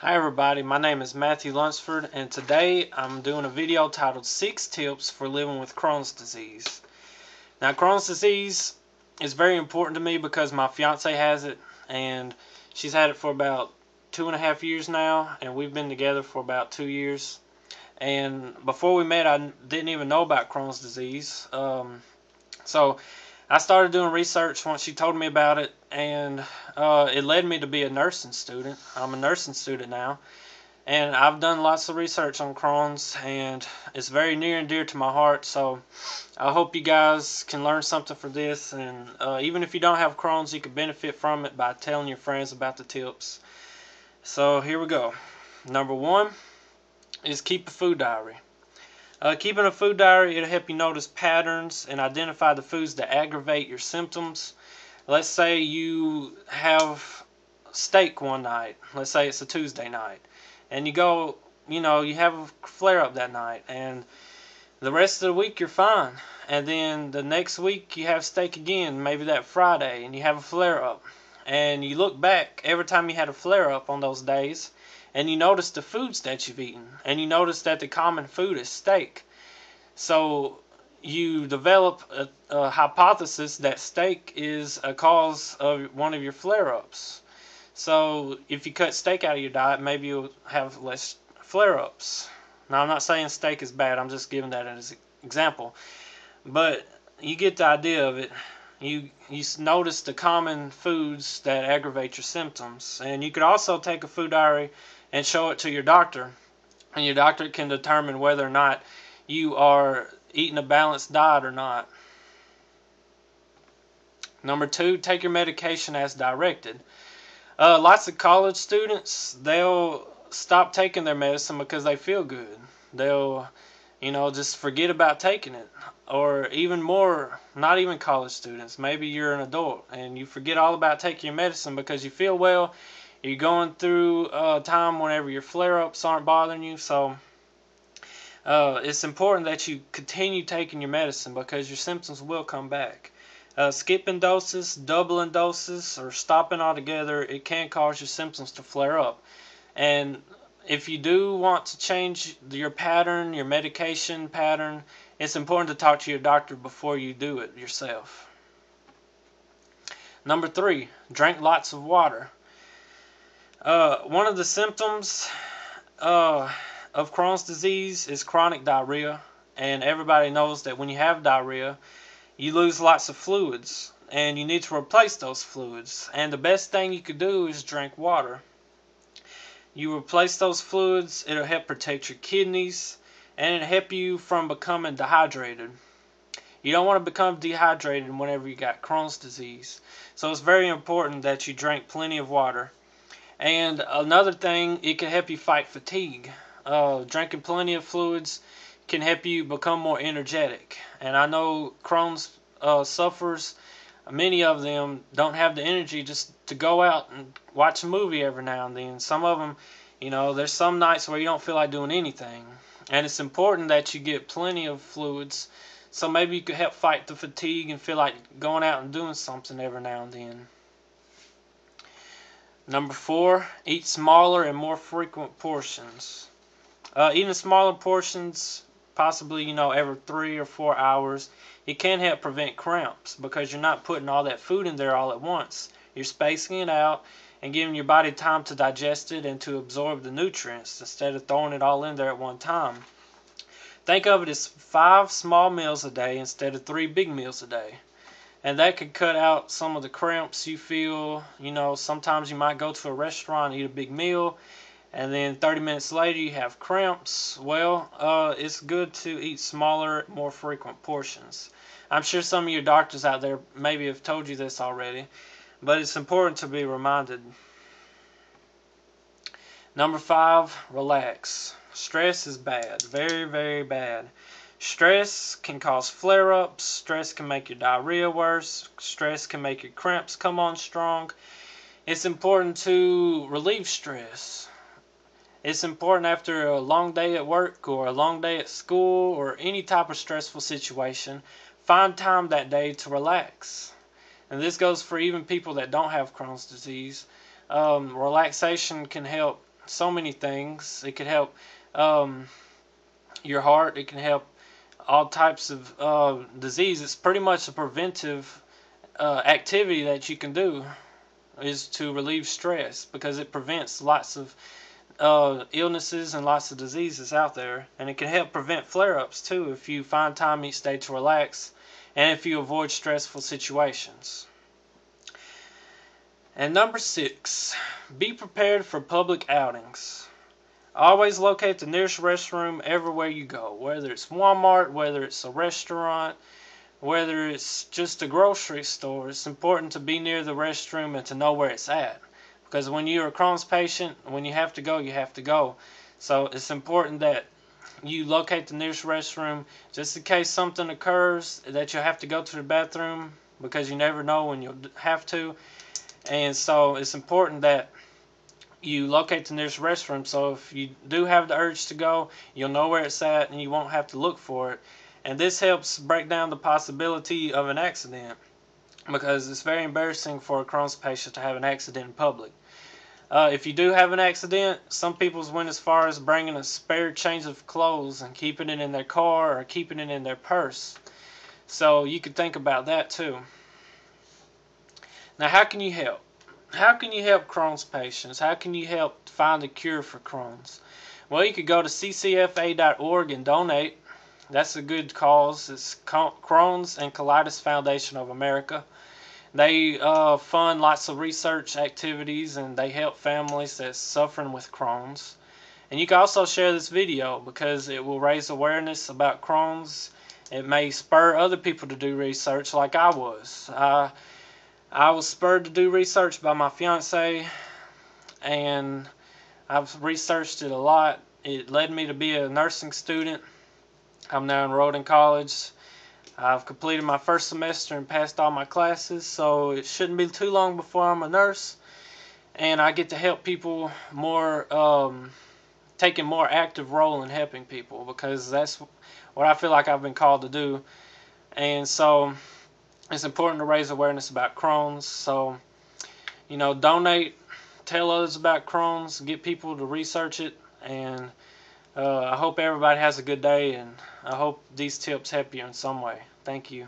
Hi everybody, my name is Matthew Lunsford and today I'm doing a video titled 6 Tips for Living with Crohn's Disease. Now Crohn's disease is very important to me because my fiance has it and she's had it for about 2.5 years now, and we've been together for about 2 years. And before we met I didn't even know about Crohn's disease. So I started doing research once she told me about it, and it led me to be a nursing student. I'm a nursing student now, and I've done lots of research on Crohn's, and it's very near and dear to my heart. So I hope you guys can learn something from this, and even if you don't have Crohn's, you can benefit from it by telling your friends about the tips. So here we go. Number one is keep a food diary. Keeping a food diary, it'll help you notice patterns and identify the foods that aggravate your symptoms. Let's say you have steak one night. Let's say it's a Tuesday night. And you have a flare up that night. And the rest of the week you're fine. And then the next week you have steak again, maybe that Friday, and you have a flare up. And you look back every time you had a flare up on those days, and you notice the foods that you've eaten, and you notice that the common food is steak. So you develop a hypothesis that steak is a cause of one of your flare-ups. So if you cut steak out of your diet, maybe you'll have less flare-ups. Now I'm not saying steak is bad, I'm just giving that as an example. But you get the idea of it. You notice the common foods that aggravate your symptoms. And you could also take a food diary and show it to your doctor. And your doctor can determine whether or not you are eating a balanced diet or not. Number two, take your medication as directed. Lots of college students, they'll stop taking their medicine because they feel good. They'll just forget about taking it. Or even more, not even college students, maybe you're an adult and you forget all about taking your medicine because you feel well. You're going through a time whenever your flare-ups aren't bothering you. So it's important that you continue taking your medicine because your symptoms will come back. Skipping doses, doubling doses, or stopping altogether, it can cause your symptoms to flare up. And if you do want to change your pattern, your medication pattern, it's important to talk to your doctor before you do it yourself. Number three, drink lots of water. One of the symptoms of Crohn's disease is chronic diarrhea, and everybody knows that when you have diarrhea, you lose lots of fluids, and you need to replace those fluids. And the best thing you could do is drink water. You replace those fluids, it'll help protect your kidneys, and it'll help you from becoming dehydrated. You don't want to become dehydrated whenever you got Crohn's disease. So it's very important that you drink plenty of water. And another thing, it can help you fight fatigue. Drinking plenty of fluids can help you become more energetic. And I know Crohn's sufferers, many of them don't have the energy just to go out and watch a movie every now and then. Some of them, there's some nights where you don't feel like doing anything. And it's important that you get plenty of fluids, so maybe you could help fight the fatigue and feel like going out and doing something every now and then. Number four, eat smaller and more frequent portions. Eating smaller portions, possibly every 3 or 4 hours, it can help prevent cramps because you're not putting all that food in there all at once. You're spacing it out and giving your body time to digest it and to absorb the nutrients instead of throwing it all in there at one time. Think of it as 5 small meals a day instead of 3 big meals a day. And that could cut out some of the cramps you feel. Sometimes you might go to a restaurant and eat a big meal, and then 30 minutes later you have cramps. Well, it's good to eat smaller, more frequent portions. I'm sure some of your doctors out there maybe have told you this already, but it's important to be reminded. Number five, relax. Stress is bad, very, very bad. Stress can cause flare-ups, stress can make your diarrhea worse, stress can make your cramps come on strong. It's important to relieve stress. It's important after a long day at work or a long day at school or any type of stressful situation, find time that day to relax. And this goes for even people that don't have Crohn's disease. Relaxation can help so many things. It can help your heart. It can help all types of disease. It's pretty much a preventive activity that you can do, is to relieve stress, because it prevents lots of illnesses and lots of diseases out there, and it can help prevent flare-ups too if you find time each day to relax and if you avoid stressful situations. And number 6, be prepared for public outings. Always locate the nearest restroom everywhere you go, whether it's Walmart, whether it's a restaurant, whether it's just a grocery store. It's important to be near the restroom and to know where it's at, because when you're a Crohn's patient, when you have to go, you have to go. So it's important that you locate the nearest restroom, just in case something occurs that you'll have to go to the bathroom, because you never know when you'll have to. And so it's important that you locate the nearest restroom, so if you do have the urge to go, you'll know where it's at and you won't have to look for it. And this helps break down the possibility of an accident, because it's very embarrassing for a Crohn's patient to have an accident in public. If you do have an accident, some people went as far as bringing a spare change of clothes and keeping it in their car or keeping it in their purse. So you could think about that too. Now, how can you help? How can you help Crohn's patients? How can you help find a cure for Crohn's? Well, you could go to ccfa.org and donate. That's a good cause. It's Crohn's and Colitis Foundation of America. They fund lots of research activities, and they help families that's suffering with Crohn's. And you can also share this video, because it will raise awareness about Crohn's. It may spur other people to do research like I was. I was spurred to do research by my fiance, and I've researched it a lot. It led me to be a nursing student. I'm now enrolled in college. I've completed my first semester and passed all my classes, so it shouldn't be too long before I'm a nurse. And I get to help people more, take a more active role in helping people, because that's what I feel like I've been called to do. And so it's important to raise awareness about Crohn's. So, donate, tell others about Crohn's, get people to research it, and I hope everybody has a good day, and I hope these tips help you in some way. Thank you.